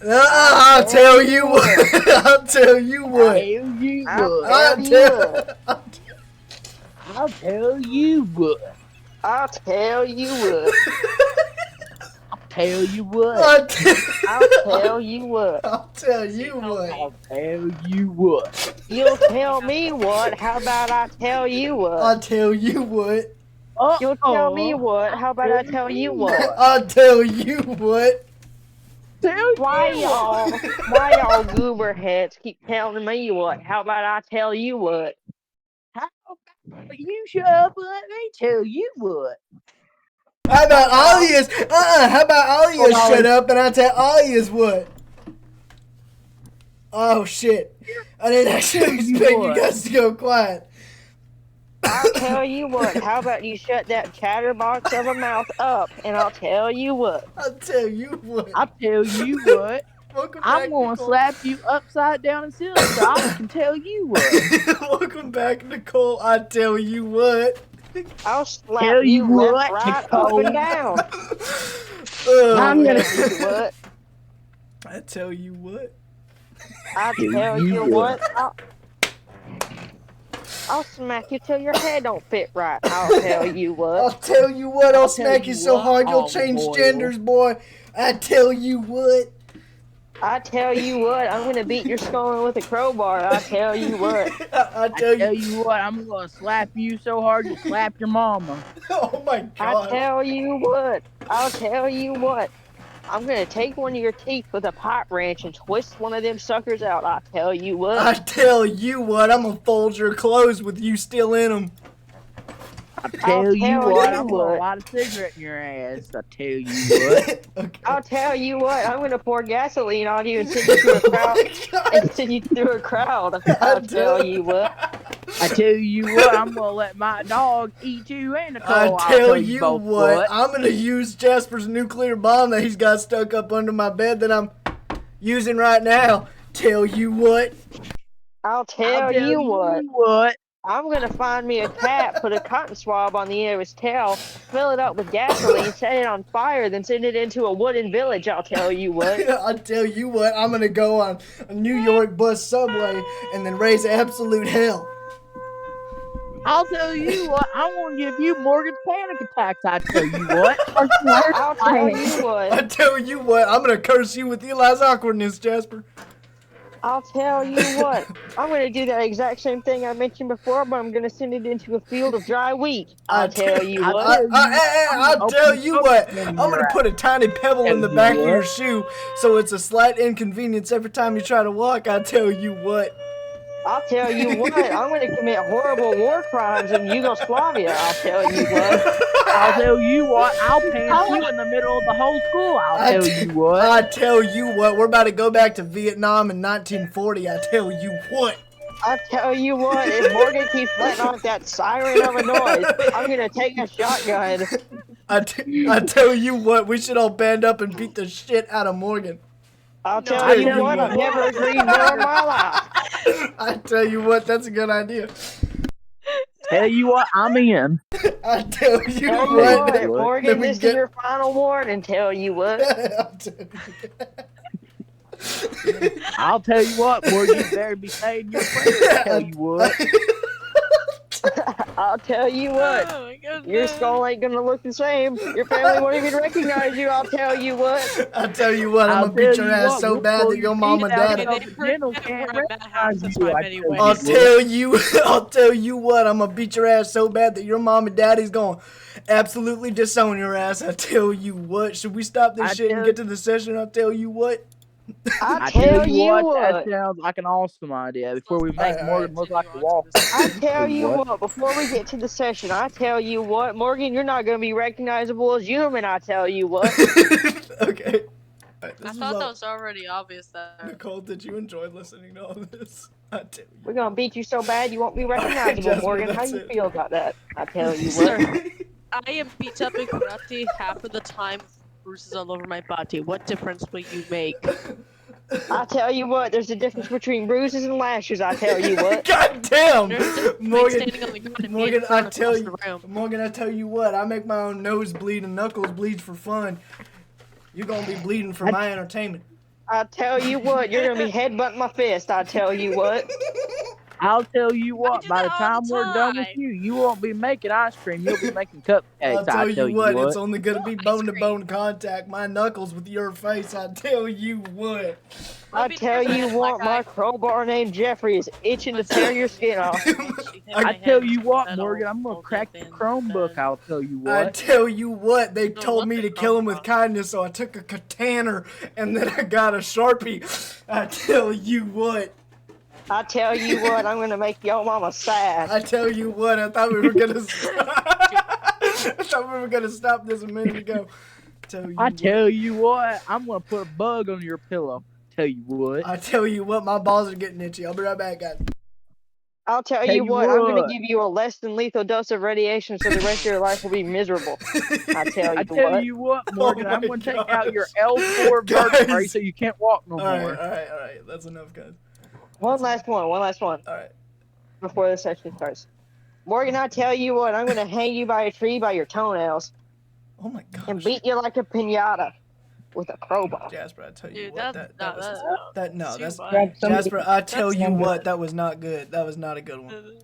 I'll tell you what. I'll tell you what. I'll tell you what. I'll tell you what. I'll tell you what. I'll Tell you what. I'll tell you what. I'll tell you what. You'll tell me what. How about I tell you what? I'll tell you what. You'll tell me what. How about I tell you what? I'll tell you what. Why y'all goober heads keep telling me what? How about I tell you what? How about you shut up and let me tell you what? How about all of yous? How about all of yous shut up and I tell all of yous what? Oh shit! I didn't actually expect you guys to go quiet. I'll tell you what. How about you shut that chatterbox of a mouth up, and I'll tell you what. I'll tell you what. I'll tell you what. Welcome I'm back, gonna Nicole. slap you upside down and sit so I can tell you what. Welcome back, Nicole. I tell you what. I'll slap Tell you left, what, right, Nicole. up and down. I'm gonna tell you what. I tell you what. I'll tell you what. I'll smack you till your head don't fit right. I'll tell you what. I'll tell you what. I'll smack you so what, hard you'll change boy. genders, boy. I tell you what. I tell you what. I'm gonna beat your skull in with a crowbar. I tell you what. I tell you what, I'm gonna slap you so hard you slap your mama. Oh my god. I tell you what. I'll tell you what. I'm gonna take one of your teeth with a pipe wrench and twist one of them suckers out. I tell you what. I tell you what. I'm gonna fold your clothes with you still in them. I tell you what, I'm gonna light a cigarette in your ass. I tell you what. Okay. I'll tell you what. I'm gonna pour gasoline on you and send you through a crowd. And send you through a crowd. I'll tell you what. I tell you what, I'm gonna let my dog eat you and Nicole. I tell you both what. I'm gonna use Jasper's nuclear bomb that he's got stuck up under my bed that I'm using right now. Tell you what. I'll tell you what. I'm gonna find me a cat, put a cotton swab on the end of his tail, fill it up with gasoline, set it on fire, then send it into a wooden village. I'll tell you what. I'll tell you what. I'm gonna go on a New York bus subway and then raise absolute hell. I'll tell you what, I'm gonna give you Morgan's panic attacks. I tell you what. I'll tell you what. I tell you what. I'm gonna curse you with Eli's awkwardness, Jasper. I'll tell you what. I'm gonna do that exact same thing I mentioned before, but I'm gonna send it into a field of dry wheat. I'll tell you what. I'll tell you what. I'm gonna put a tiny pebble in the back of your shoe, so it's a slight inconvenience every time you try to walk. I tell you what. I'll tell you what. I'm gonna commit horrible war crimes in Yugoslavia. I'll tell you what. I'll tell you what. I'll pants you in the middle of the whole school. I'll tell you what. I tell you what. We're about to go back to Vietnam in 1940. I tell you what. I tell you what, if Morgan keeps letting off that siren of a noise, I'm gonna take a shotgun. I tell you what, we should all band up and beat the shit out of Morgan. I'll tell you what, I've never agreed more in my life. I tell you what, that's a good idea. Tell you what, I'm in. I tell you what. Morgan, this is your final warning. Tell you what. I'll tell you what, Morgan, you better be saying your prayers. Tell you what. I'll tell you what. Oh my goodness. Your skull ain't gonna look the same. Your family won't even recognize you. I'll tell you what. I'll tell you what, I'm gonna beat your ass so bad that your mom and dad. I'll tell you what, I'm gonna beat your ass so bad that your mom and daddy's gonna absolutely disown your ass. I tell you what. Should we stop this shit and get to the session? I'll tell you what. I tell you what. That sounds like an awesome idea. Before we make Morgan look like a wall. I tell you what. Before we get to the session, I tell you what, Morgan, you're not gonna be recognizable as human. I tell you what. Okay. Right, I thought that was already obvious. That Nicole, did you enjoy listening to all this? I tell you. We're gonna beat you so bad you won't be recognizable, Jasper, Morgan. How you feel about that? I tell you what. I am beat up in karate half of the time. Bruises all over my body. What difference will you make? I tell you what, there's a difference between bruises and lashes. I tell you what. God damn, Morgan. Morgan, I tell you what. I make my own nose bleed and knuckles bleed for fun. You're gonna be bleeding for my entertainment. I tell you what, you're gonna be headbutting my fist. I tell you what. I'll tell you I what, do by the that all time the we're done with time. you won't be making ice cream. You'll be making I'll cupcakes. tell I you tell you what, what. it's only gonna be Ice bone-to-bone contact. My knuckles with your face. I tell you what. I tell you what, my crowbar named Jeffrey is itching to tear your skin off. I tell you what, Morgan, I'm gonna crack the Chromebook. I'll tell you I what. tell you what, they No, told what me the to kill him with Chromebook? kindness, so I took a katana and then I got a Sharpie. I tell you what. I tell you what, I'm gonna make your mama sad. I tell you what, I thought we were gonna I thought we were gonna stop this a minute ago. I tell you what, I'm gonna put a bug on your pillow. Tell you what. I tell you what, my balls are getting itchy. I'll be right back, guys. I'll tell you what, I'm gonna give you a less than lethal dose of radiation so the rest of your life will be miserable. I tell you what. Morgan, Oh I'm my gonna take out your gosh. L4 vertebrae so you can't walk no more. Alright. That's enough, guys. One last one. Alright. Before the session starts. Morgan, I tell you what, I'm gonna hang you by a tree by your toenails Oh my gosh. and beat you like a pinata with a crowbar. Jasper, I tell you Dude, what, that's that's too Jasper, much. I tell That's you not what, good. that was not good. That was not a good one.